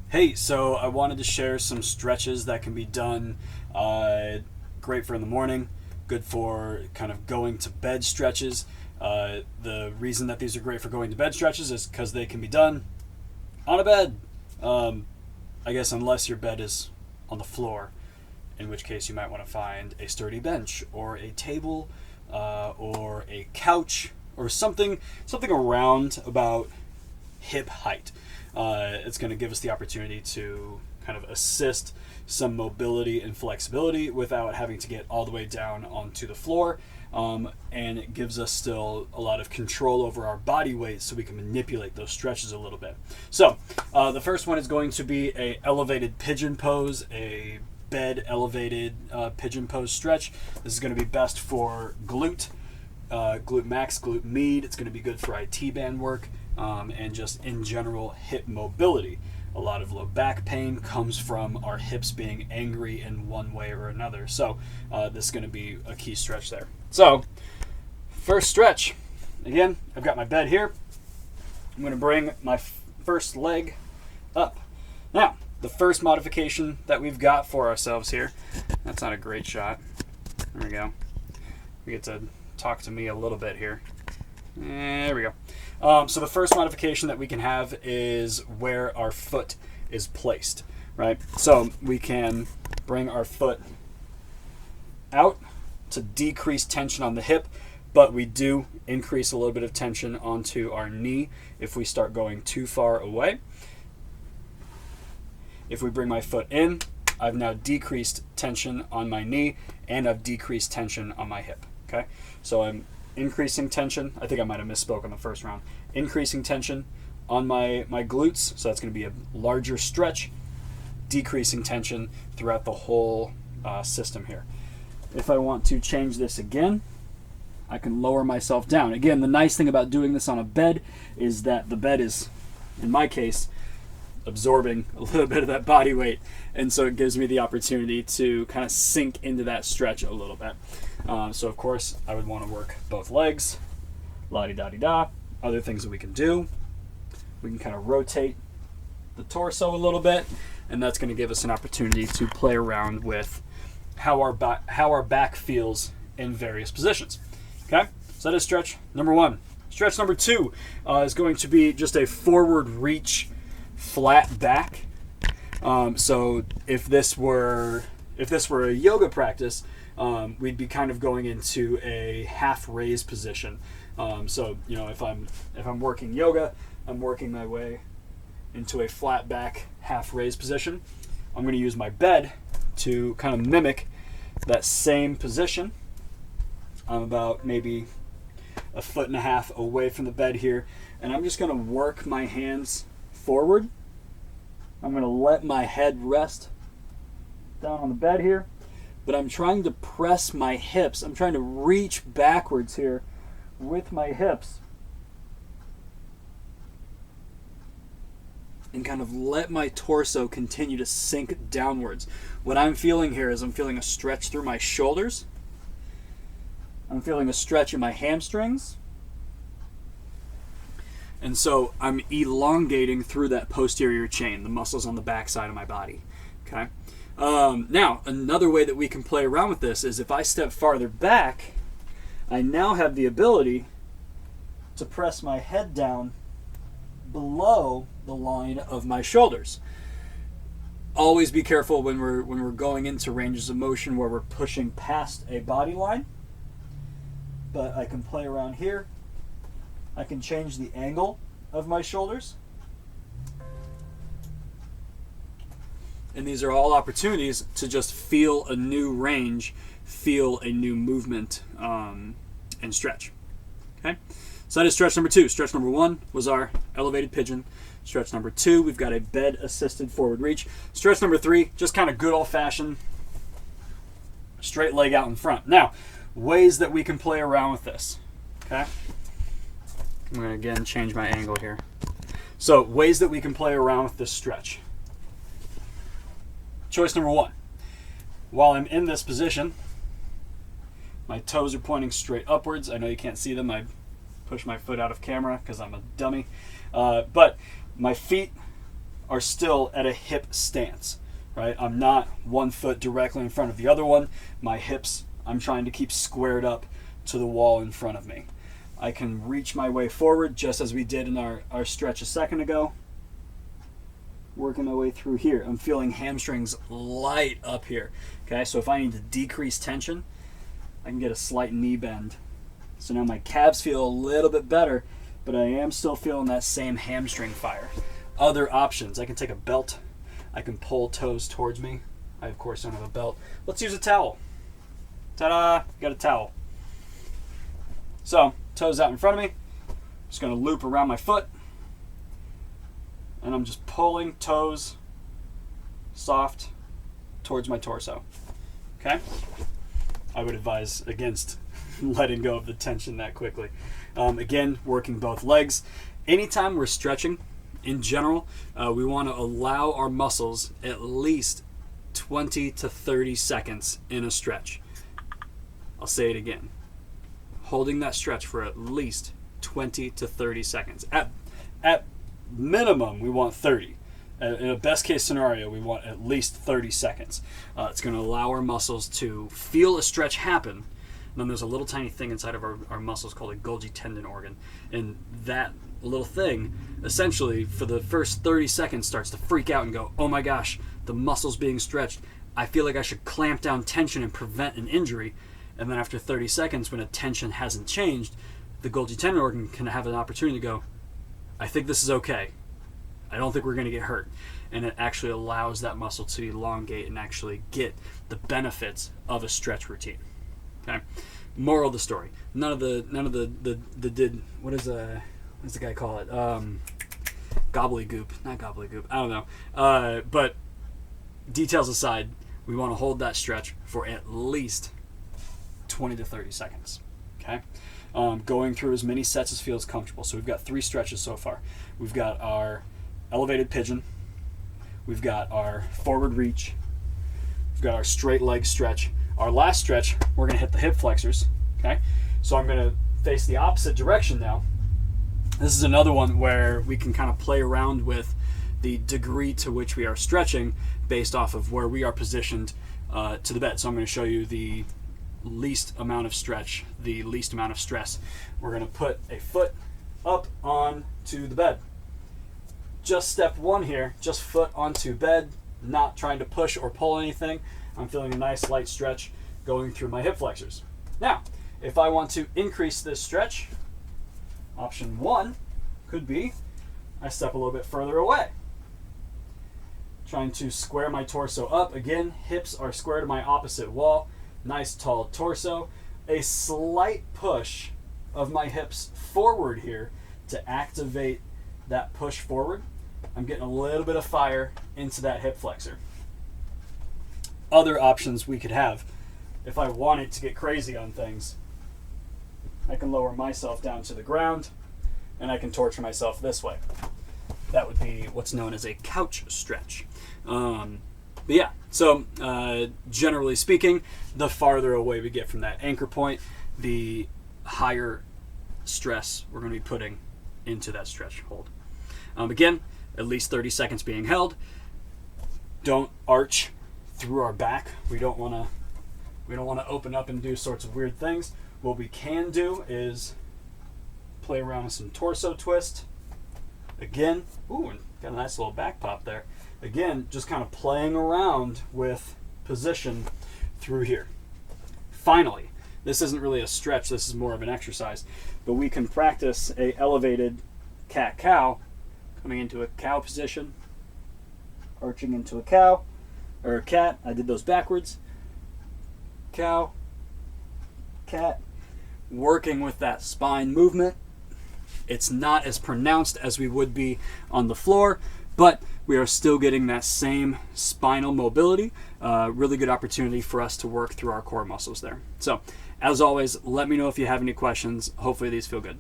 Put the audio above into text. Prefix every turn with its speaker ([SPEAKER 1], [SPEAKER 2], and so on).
[SPEAKER 1] Hey, so I wanted to share some stretches that can be done. Great for in the morning, good for kind of going to bed stretches. The reason that these are great for going to bed stretches is because they can be done on a bed. Um, I guess unless your bed is on the floor, in which case you might want to find a sturdy bench or a table or a couch or something around about hip height. It's going to give us the opportunity to kind of assist some mobility and flexibility without having to get all the way down onto the floor. And it gives us still a lot of control over our body weight so we can manipulate those stretches a little bit. So the first one is going to be a elevated pigeon pose, a bed elevated pigeon pose stretch. This is going to be best for glute max, glute med. It's going to be good for IT band work and just in general hip mobility. A lot of low back pain comes from our hips being angry in one way or another. So this is going to be a key stretch there. So first stretch. Again, I've got my bed here. I'm going to bring my first leg up. Now, the first modification that we've got for ourselves here, that's not a great shot. There we go. We get to talk to me a little bit here. There we go. So the first modification that we can have is where our foot is placed, right? So we can bring our foot out to decrease tension on the hip, but we do increase a little bit of tension onto our knee if we start going too far away. If we bring my foot in, I've now decreased tension on my knee and I've decreased tension on my hip. Okay, so I'm increasing tension. I think I might have misspoke on the first round. Increasing tension on my glutes, so that's going to be a larger stretch. Decreasing tension throughout the whole system here. If I want to change this again, I can lower myself down. Again, the nice thing about doing this on a bed is that the bed is, in my case, absorbing a little bit of that body weight, and so it gives me the opportunity to kind of sink into that stretch a little bit. So of course I would want to work both legs, la-di-da-di-da. Other things that we can do, we can kind of rotate the torso a little bit, and that's going to give us an opportunity to play around with how our back feels in various positions. Okay, so that is stretch number one. Stretch number two is going to be just a forward reach, flat back. So if this were a yoga practice, we'd be kind of going into a half raise position. So if I'm working yoga, I'm working my way into a flat back half raise position. I'm going to use my bed to kind of mimic that same position. I'm about maybe a foot and a half away from the bed here, and I'm just going to work my hands forward. I'm going to let my head rest down on the bed here, but I'm trying to press my hips. I'm trying to reach backwards here with my hips and kind of let my torso continue to sink downwards. What I'm feeling here is I'm feeling a stretch through my shoulders. I'm feeling a stretch in my hamstrings. And so I'm elongating through that posterior chain, the muscles on the back side of my body. Okay. Now, another way that we can play around with this is if I step farther back, I now have the ability to press my head down below the line of my shoulders. Always be careful when we're going into ranges of motion where we're pushing past a body line. But I can play around here. I can change the angle of my shoulders. And these are all opportunities to just feel a new range, feel a new movement, and stretch. Okay? So that is stretch number two. Stretch number one was our elevated pigeon. Stretch number two, we've got a bed-assisted forward reach. Stretch number three, just kind of good old-fashioned straight leg out in front. Now, ways that we can play around with this. Okay? I'm going to again change my angle here. So, ways that we can play around with this stretch. Choice number one. While I'm in this position, my toes are pointing straight upwards. I know you can't see them. I push my foot out of camera because I'm a dummy. But my feet are still at a hip stance, right? I'm not one foot directly in front of the other one. My hips, I'm trying to keep squared up to the wall in front of me. I can reach my way forward just as we did in our stretch a second ago. Working my way through here. I'm feeling hamstrings light up here. Okay, so if I need to decrease tension, I can get a slight knee bend. So now my calves feel a little bit better, but I am still feeling that same hamstring fire. Other options, I can take a belt. I can pull toes towards me. I, of course, don't have a belt. Let's use a towel. Ta-da! Got a towel. So, toes out in front of me. Just going to loop around my foot. And I'm just pulling toes soft towards my torso. Okay? I would advise against letting go of the tension that quickly. Again, working both legs. Anytime we're stretching, in general, we want to allow our muscles at least 20 to 30 seconds in a stretch. I'll say it again. Holding that stretch for at least 20 to 30 seconds. At minimum, we want 30. In a best case scenario, we want at least 30 seconds. It's going to allow our muscles to feel a stretch happen. And then there's a little tiny thing inside of our muscles called a Golgi tendon organ. And that little thing, essentially, for the first 30 seconds, starts to freak out and go, oh my gosh, the muscle's being stretched. I feel like I should clamp down tension and prevent an injury. And then after 30 seconds, when a tension hasn't changed, the Golgi tendon organ can have an opportunity to go, I think this is okay. I don't think we're going to get hurt. And it actually allows that muscle to elongate and actually get the benefits of a stretch routine. Okay. Moral of the story: none of the what does the guy call it? Gobbledygook, not gobbledygook. I don't know. But details aside, we want to hold that stretch for at least 20 to 30 seconds. Okay. Going through as many sets as feels comfortable. So we've got 3 stretches so far. We've got our elevated pigeon. We've got our forward reach. We've got our straight leg stretch. Our last stretch, we're going to hit the hip flexors. Okay, so I'm going to face the opposite direction now. This is another one where we can kind of play around with the degree to which we are stretching based off of where we are positioned to the bed. So I'm going to show you the least amount of stretch, the least amount of stress. We're going to put a foot up onto the bed. Just step 1 here, just foot onto bed, not trying to push or pull anything. I'm feeling a nice light stretch going through my hip flexors. Now, if I want to increase this stretch, option 1 could be I step a little bit further away. Trying to square my torso up. Again, hips are square to my opposite wall. Nice tall torso. A slight push of my hips forward here to activate that push forward. I'm getting a little bit of fire into that hip flexor. Other options we could have, if I wanted to get crazy on things, I can lower myself down to the ground and I can torture myself this way. That would be what's known as a couch stretch. But yeah, so generally speaking, the farther away we get from that anchor point, the higher stress we're going to be putting into that stretch hold. Again, at least 30 seconds being held. Don't arch through our back. We don't want to open up and do sorts of weird things. What we can do is play around with some torso twist. Again, ooh, got a nice little back pop there. Again, just kind of playing around with position through here. Finally, this isn't really a stretch, this is more of an exercise, but we can practice a elevated cat-cow, coming into a cow position, arching into a cow, or a cat. I did those backwards. Cow, cat, working with that spine movement. It's not as pronounced as we would be on the floor, but we are still getting that same spinal mobility. Really good opportunity for us to work through our core muscles there. So, as always, let me know if you have any questions. Hopefully these feel good.